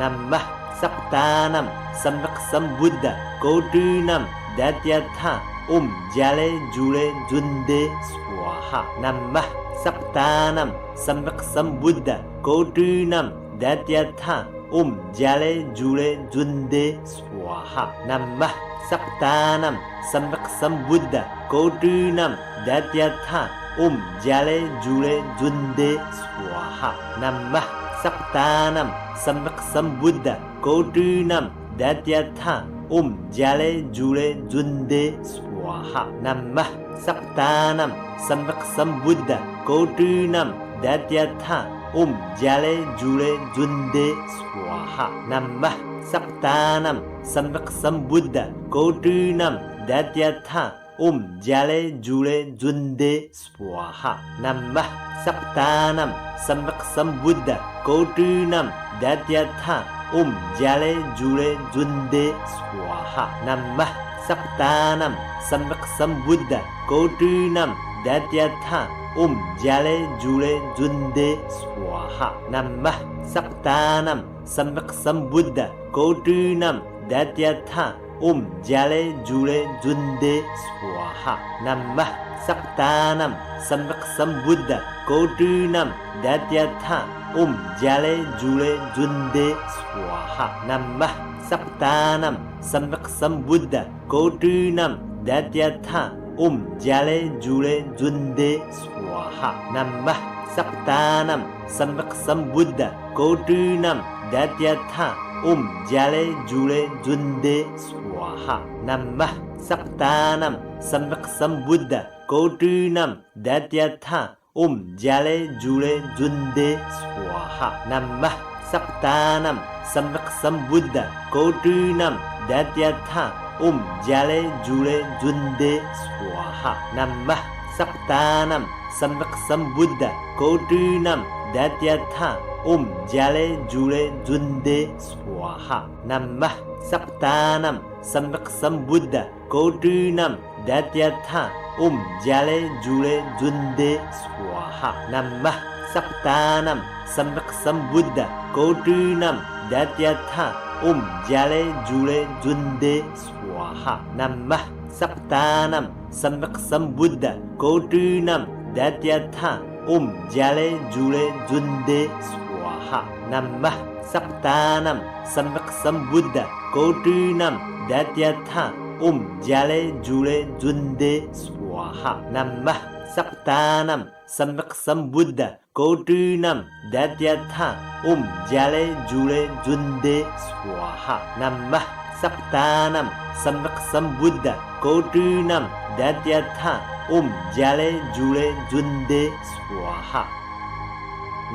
नमः सप्तानं सम्यक् सम्बुद्ध कोटिनं दत्यथा ओम जाले जुले जुंदे स्वाहा नमः सप्तानं सम्यक् सम्बुद्ध कोटिनं दत्यथा ओम जाले जुले जुंदे स्वाहा नमः सप्तानं सम्यक् सम्बुद्ध कोटिनं दत्यथा ओम जाले जुले जुंदे स्वाहा नमः सप्तानं सम्यक् सम्बुद्ध कोटिनं दत्यथा ओम जाले जुले जुंदे स्वाहा नमः सप्तानं सम्यक् सम्बुद्ध कोटिनं दत्यथा ओम जाले जुले जुंदे स्वाहा नमः सप्तानं सम्यक् सम्बुद्ध कोटिनं दत्यथा ओम जाले जुले जुंदे स्वाहा नमः सप्तानं सम्यक् सम्बुद्ध कोटिनं दत्यथा ओम जाले जुले जुंदे स्वाहा नमः सप्तानं सम्यक् सम्बुद्ध कोटिनं दत्यथा ओम जाले जुले जुंदे स्वाहा नमः सप्तानं सम्यक् सम्बुद्ध कोटिनं दत्यथा ओम जाले जुले जुंदे स्वाहा नमः सप्तानं सम्यक् सम्बुद्ध कोटिनं दत्यथा ओम जाले जुले जुंदे स्वाहा नमः सप्तानं सम्यक् सम्बुद्ध कोटिनं दत्यथा ओम जाले जुले जुंदे स्वाहा नमः सप्तानं सम्यक् सम्बुद्ध कोटिनं दत्यथा ओम जाले जुले जुंदे स्वाहा नमः सप्तानं सम्यक् सम्बुद्ध कोटिनं दत्यथा ओम जाले जुले जुंदे स्वाहा नमः सप्तानं सम्यक् सम्बुद्ध कोटिनं दत्यथा ओम जाले जुले जुंदे स्वाहा नमः सप्तानं सम्यक् सम्बुद्ध कोटिनं दत्यथा ओम जाले जुले जुंदे स्वाहा नमः सप्तानं सम्यक् सम्बुद्ध कोटिनं दत्यथा ओम जाले जुले जुंदे स्वाहा नमः सप्तानं सम्यक् सम्बुद्ध कोटिनं दत्यथा ओम जाले जुले जुंदे स्वाहा नमः सप्तानं सम्यक् सम्बुद्ध कोटिनं दत्यथा ओम जाले जुले जुंदे स्वाहा नमः सप्तानं सम्यक् सम्बुद्ध कोटिनं दत्यथा ओम जाले जुले जुंदे स्वाहा नमः सप्तानं सम्यक् सम्बुद्ध कोटिनं दत्यथा ओम जाले जुले जुंदे स्वाहा नमः सप्तानं सम्यक् सम्बुद्ध कोटिनं दत्यथा ओम जाले जुले जुंदे स्वाहा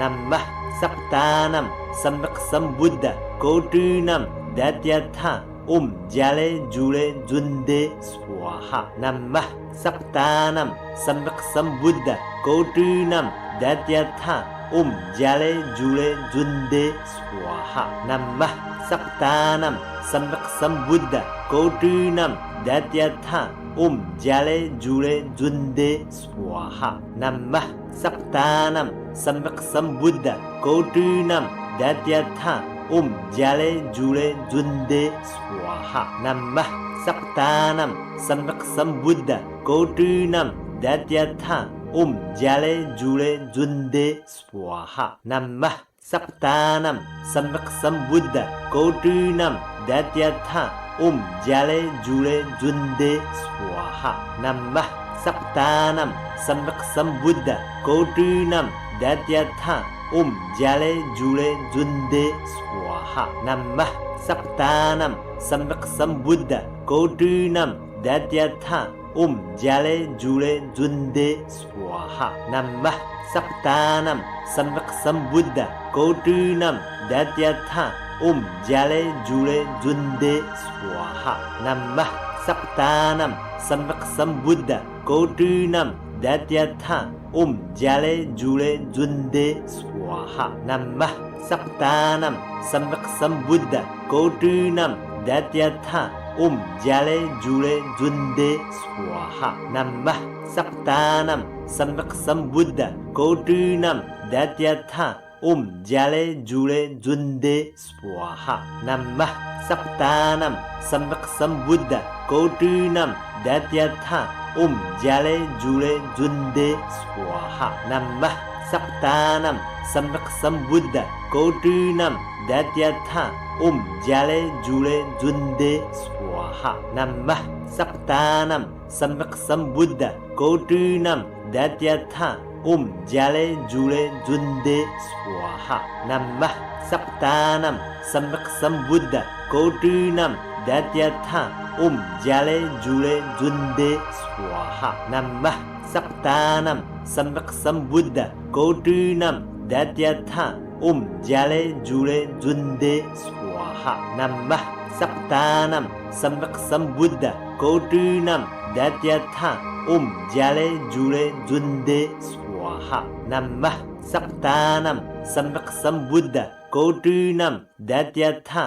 नमः सप्तानं सम्यक् सम्बुद्ध कोटिनं दत्यथा ओम जाले जुले जुंदे स्वाहा नमः सप्तानं सम्यक् सम्बुद्ध कोटिनं दत्यथा ओम जाले जुले जुंदे स्वाहा नमः सप्तानं सम्यक् सम्बुद्ध कोटिनं दत्यथा ओम जाले जुले जुंदे स्वाहा नमः सप्तानं सम्यक् सम्बुद्ध कोटिनं दत्यथा ओम जाले जुले जुंदे स्वाहा नमः सप्तानं सम्यक् सम्बुद्ध कोटिनं दत्यथा ओम जाले जुले जुंदे स्वाहा नमः सप्तानं सम्यक् सम्बुद्ध कोटिनं दत्यथा ओम जाले जुले जुंदे स्वाहा नमः सप्तानं सम्यक् सम्बुद्ध कोटिनं दत्यथा ओम जाले जुले जुंदे स्वाहा नमः सप्तानं सम्यक् सम्बुद्ध कोटिनं दत्यथा ओम जाले जुले जुंदे स्वाहा नमः सप्तानं सम्यक् सम्बुद्ध कोटिनं दत्यथा ओम जाले जुले जुंदे स्वाहा नमः सप्तानं सम्यक् सम्बुद्ध कोटिनं दत्यथा ओम जाले जुले जुंदे स्वाहा नमः सप्तानं सम्यक् सम्बुद्ध कोटिनं दत्यथा ओम जाले जुले जुंदे स्वाहा नमः सप्तानं सम्यक् सम्बुद्ध कोटिनं दत्यथा जाले जूले जुंदे स्वाहा नमः सप्तानम सम्यक संबुद्ध कोटिनम दैत्यथा जाले जूले जुंदे स्वाहा नमः सप्तानम सम्यक संबुद्ध कोटिनम दैत्यथा जाले जूले जुंदे स्वाहा नमः सप्तानम सम्यक संबुद्ध कोटिनम दैत्यथा जाले जूले जुंदे स्वाहा नमः सप्तानम सम्यक संबुद्ध कोटिनम दैत्यथा जाले जूले जुंदे स्वाहा नमः सप्तानम सम्यक संबुद्ध कोटिनम दैत्यथा जाले जूले जुंदे स्वाहा नमः सप्तानम सम्यक संबुद्ध कोटिनम दैत्यथा जाले जूले जुंदे स्वाहा नमः सप्तानम सम्यक संबुद्ध कोटिनम दैत्यथा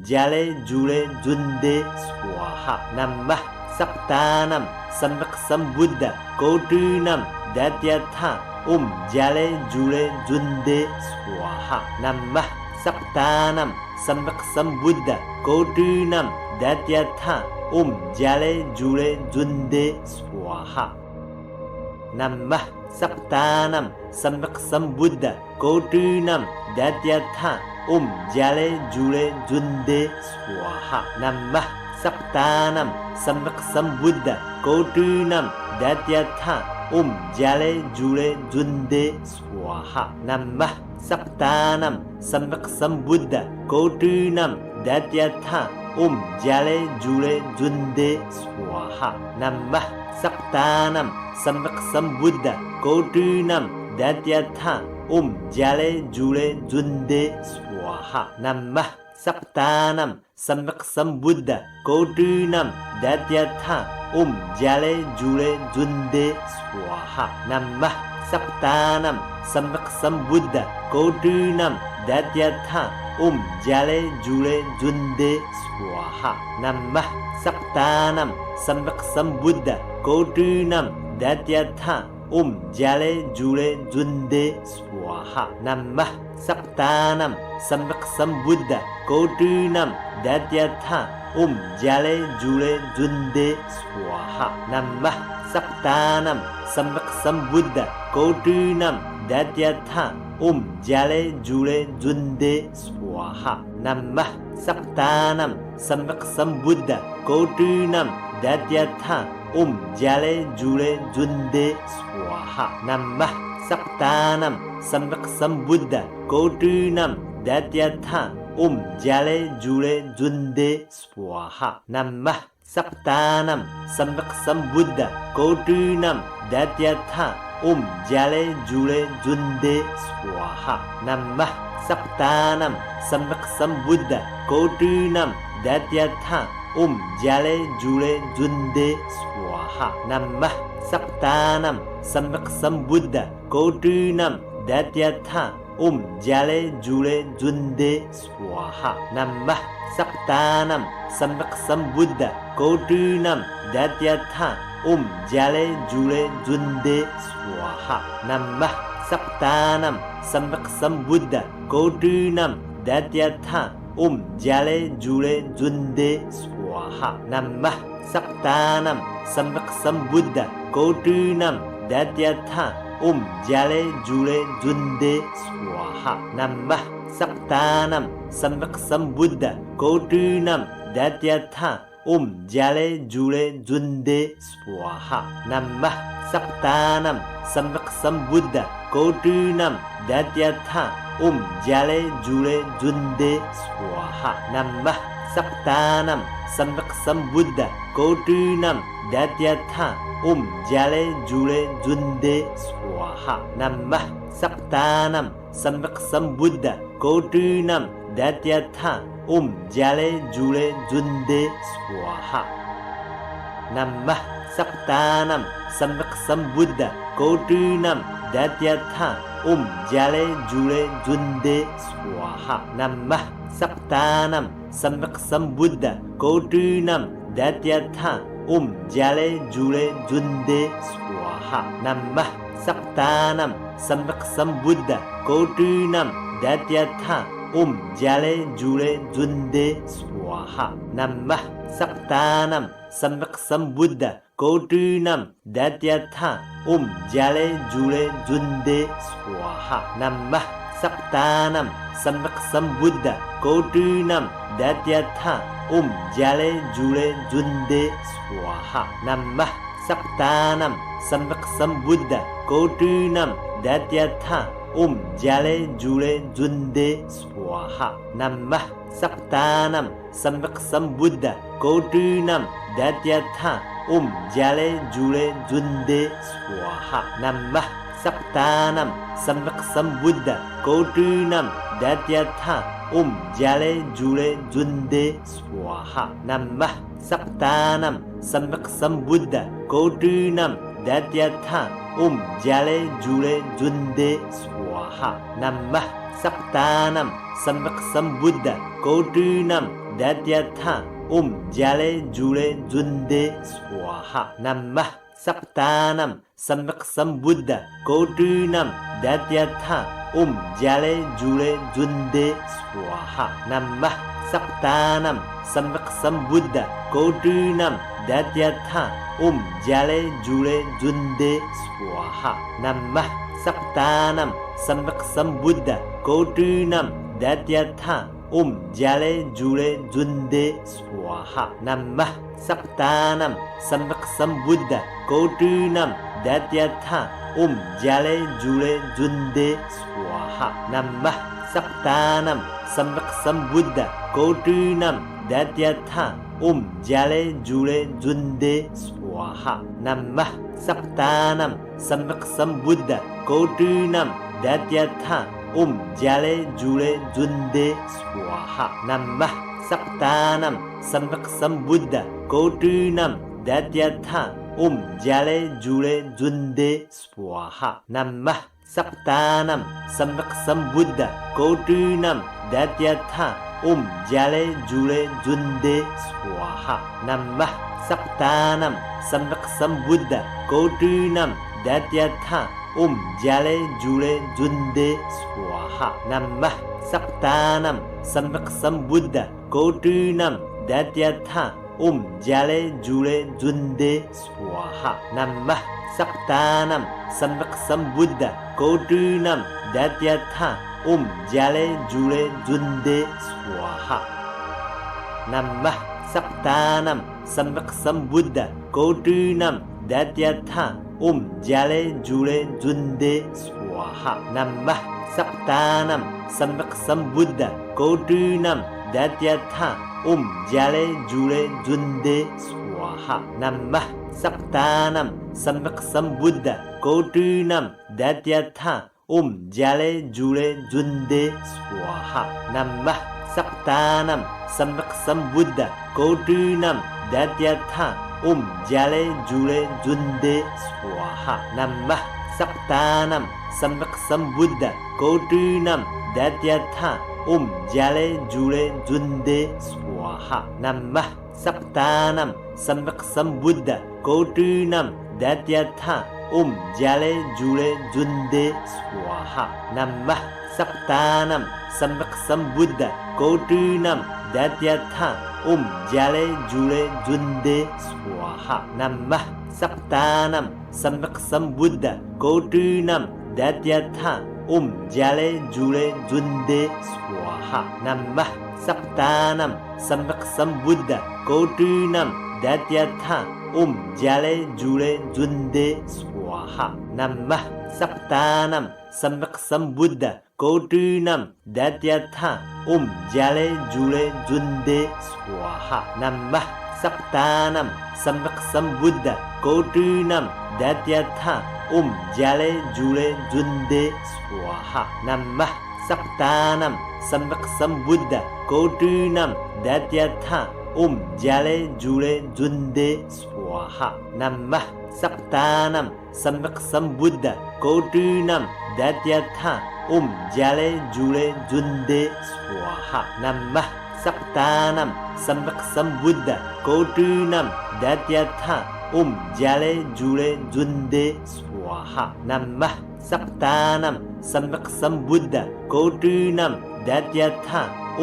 जाले जूले जुंदे स्वाहा नमः सप्तानम सम्यक संबुद्ध कोटिनम दैत्यथा जाले जूले जुंदे स्वाहा नमः सप्तानम सम्यक संबुद्ध कोटिनम दैत्यथा जाले जूले जुंदे स्वाहा नमः सप्तानम सम्यक संबुद्ध कोटिनम दैत्यथा जाले जूले जुंदे स्वाहा नमः सप्तानम सम्यक संबुद्ध कोटिनम दैत्यथा जाले जूले जुंदे स्वाहा नमः सप्तानम सम्यक संबुद्ध कोटिनम दैत्यथा जाले जूले जुंदे स्वाहा नमः सप्तानम सम्यक संबुद्ध कोटिनम दैत्यथा जाले जूले जुंदे स्वाहा नमः सप्तानम सम्यक संबुद्ध कोटिनम दैत्यथा जाले जूले जुंदे स्वाहा नमः सप्तानम सम्यक संबुद्ध कोटिनम दैत्यथा जाले जूले जुंदे स्वाहा नमः सप्तानम सम्यक संबुद्ध कोटिनम दैत्यथा जाले जूले जुंदे स्वाहा नमः सप्तानम सम्यक संबुद्ध कोटिनम दैत्यथा जाले जूले जुंदे स्वाहा नमः सप्तानम सम्यक संबुद्ध कोटिनम दैत्यथा जाले जूले जुंदे स्वाहा नमः सप्तानम सम्यक संबुद्ध कोटिनम दैत्यथा जाले जूले जुंदे स्वाहा नमः सप्तानम सम्यक संबुद्ध कोटिनम दैत्यथा जाले जूले जुंदे स्वाहा नमः सप्तानम सम्यक संबुद्ध कोटिनम दैत्यथा जाले जूले जुंदे स्वाहा नमः सप्तानम सम्यक संबुद्ध कोटिनम दैत्यथा जाले जूले जुंदे स्वाहा नमः सप्तानम सम्यक संबुद्ध कोटिनम दैत्यथा जाले जूले जुंदे स्वाहा नमः सप्तानम सम्यक संबुद्ध कोटिनम दैत्यथा जाले जूले जुंदे स्वाहा नमः सप्तानम सम्यक संबुद्ध कोटिनम दैत्यथा जाले जूले जुंदे स्वाहा नमः सप्तानम सम्यक संबुद्ध कोटिनम दैत्यथा जाले जूले जुंदे स्वाहा नमः सप्तानम सम्यक संबुद्ध कोटिनम दैत्यथा जाले जूले जुंदे स्वाहा नमः सप्तानम सम्यक संबुद्ध कोटिनम दैत्यथा जाले जूले जुंदे स्वाहा नमः सप्तानम सम्यक संबुद्ध कोटिनम दैत्यथा जाले जूले जुंदे स्वाहा नमः सप्तानम सम्यक संबुद्ध कोटिनम दैत्यथा जाले जूले जुंदे स्वाहा नमः सप्तानम सम्यक संबुद्ध कोटिनम दैत्यथा जाले जूले जुंदे स्वाहा नमः सप्तानम सम्यक संबुद्ध कोटिनम दैत्यथा जले जूले जुन्दे स्वाहा नमः सप्तानं सम्यक् सम्बुद्ध कोटिनं दत्यथा जले जूले जुन्दे स्वाहा नमः सप्तानं सम्यक् सम्बुद्ध कोटिनं दत्यथा जले जूले जुन्दे स्वाहा नमः सप्तानं सम्यक् सम्बुद्ध कोटिनं दत्यथा जले जूले जुन्दे स्वाहा नमः सप्तानं सम्यक् सम्बुद्ध कोटिनं दत्यथा जले जूले जुन्दे स्वाहा नमः सप्तानं सम्यक् सम्बुद्ध कोटिनं दत्यथा जले जूले जुन्दे स्वाहा नमः सप्तानं सम्यक् सम्बुद्ध कोटिनं दत्यथा जले जूले जुन्दे स्वाहा नमः सप्तानं सम्यक् सम्बुद्ध कोटिनं दत्यथा जले जूले जुन्दे स्वाहा नमः सप्तानं सम्यक् सम्बुद्ध कोटिनं दत्यथा जले जूले जुन्दे स्वाहा नमः सप्तानं सम्यक् सम्बुद्ध कोटिनं दत्यथा जले जूले जुन्दे स्वाहा नमः सप्तानं सम्यक् सम्बुद्ध कोटिनं दत्यथा जले जूले जुन्दे स्वाहा नमः सप्तानं सम्यक् सम्बुद्ध कोटिनं दत्यथा जले जूले जुन्दे स्वाहा नमः सप्तानं सम्यक् सम्बुद्ध कोटिनं दत्यथा जले जूले जुन्दे स्वाहा नमः सप्तानं सम्यक् सम्बुद्ध कोटिनं दत्यथा जले जूले जुन्दे स्वाहा नमः सप्तानं सम्यक् सम्बुद्ध कोटिनं दत्यथा जले जूले जुन्दे स्वाहा नमः सप्तानं सम्यक् सम्बुद्ध कोटिनं दत्यथा जले जूले जुन्दे स्वाहा नमः सप्तानं सम्यक् सम्बुद्ध कोटिनं दत्यथा जले जूले जुन्दे स्वाहा नमः सप्तानं सम्यक् सम्बुद्ध कोटिनं दत्यथा जले जूले जुन्दे स्वाहा नमः सप्तानं सम्यक् सम्बुद्ध कोटिनं दत्यथा जले जूले जुन्दे स्वाहा नमः सप्तानं सम्यक् सम्बुद्ध कोटिनं दत्यथा जले जूले जुन्दे स्वाहा नमः सप्तानं सम्यक् सम्बुद्ध कोटिनं दत्यथा जले जूले जुन्दे स्वाहा नमः सप्तानं सम्यक् सम्बुद्ध कोटिनं दत्यथा जले जूले जुन्दे स्वाहा नमः सप्तानं सम्यक् सम्बुद्ध कोटिनं दत्यथा जले जूले जुन्दे स्वाहा नमः सप्तानं सम्यक् सम्बुद्ध कोटिनं दत्यथा जले जूले जुन्दे स्वाहा नमः सप्तानं सम्यक् सम्बुद्ध कोटिनं दत्यथा जले जूले जुन्दे स्वाहा नमः सप्तानं सम्यक् सम्बुद्ध कोटिनं दत्यथा जले जूले जुन्दे स्वाहा नमः सप्तानं सम्यक् सम्बुद्ध कोटिनं दत्यथा जले जूले जुन्दे स्वाहा नमः सप्तानं सम्यक् सम्बुद्ध कोटिनं दत्यथा जले जूले जुन्दे स्वाहा नमः सप्तानं सम्यक् सम्बुद्ध कोटिनं दत्यथा जले जूले जुन्दे स्वाहा नमः सप्तानं सम्यक् सम्बुद्ध कोटिनं दत्यथा जले जूले जुन्दे स्वाहा नमः सप्तानं सम्यक् सम्बुद्ध कोटिनं दत्यथा जले जूले जुन्दे स्वाहा नमः सप्तानं सम्यक् सम्बुद्ध कोटिनं दत्यथा जले जूले जुन्दे स्वाहा नमः सप्तानं सम्यक् सम्बुद्ध कोटिनं दत्यथा जले जूले जुन्दे स्वाहा नमः सक्तानं सम्यक् सम्बुद्ध कोटिनं दत्यथ ॐ जले जुले जुन्दे स्वाहा नमः सक्तानं सम्यक् सम्बुद्ध कोटिनं दत्यथ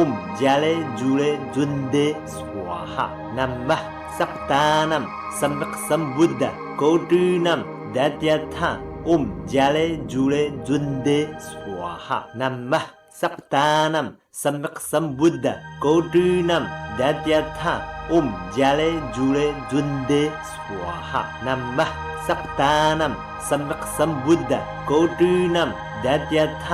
ॐ जले जुले जुन्दे स्वाहा नमः सक्तानं सम्यक् सम्बुद्ध कोटिनं दत्यथ ॐ जले जुले जुन्दे स्वाहा नमः सक्तानं सम्यक् सम्बुद्ध कोटिनं दत्यथ ॐ जले जुले जुन्दे स्वाहा नमः सक्तानं सम्यक् सम्बुद्ध कोटिनं दत्यथ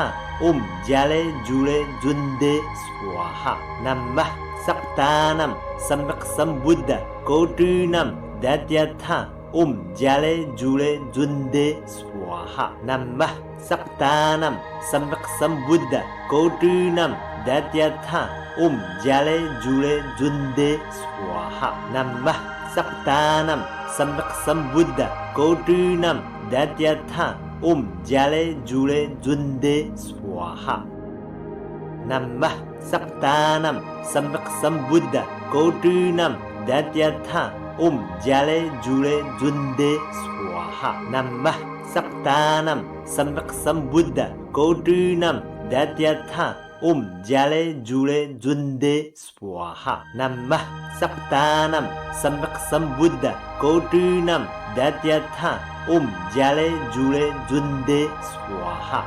ॐ जले जुले जुन्दे स्वाहा नमः सक्तानं सम्यक् सम्बुद्ध कोटिनं दत्यथ ॐ जले जुले जुन्दे स्वाहा नमः सक्तानं सम्यक् सम्बुद्ध कोटिनं दत्यथ ॐ जले जुले जुन्दे स्वाहा नमः सक्तानं सम्यक् सम्बुद्ध कोटिनं दत्यथ ॐ जले जुले जुन्दे स्वाहा नमः सक्तानं सम्यक् सम्बुद्ध कोटिनं दत्यथ ॐ जले जुले जुन्दे स्वाहा नमः सक्तानं सम्यक् सम्बुद्ध कोटिनं दत्यथ ॐ जले जुले जुन्दे स्वाहा नमः सक्तानं सम्यक् सम्बुद्ध कोटिनं दत्यथ ॐ जले जुले जुन्दे स्वाहा।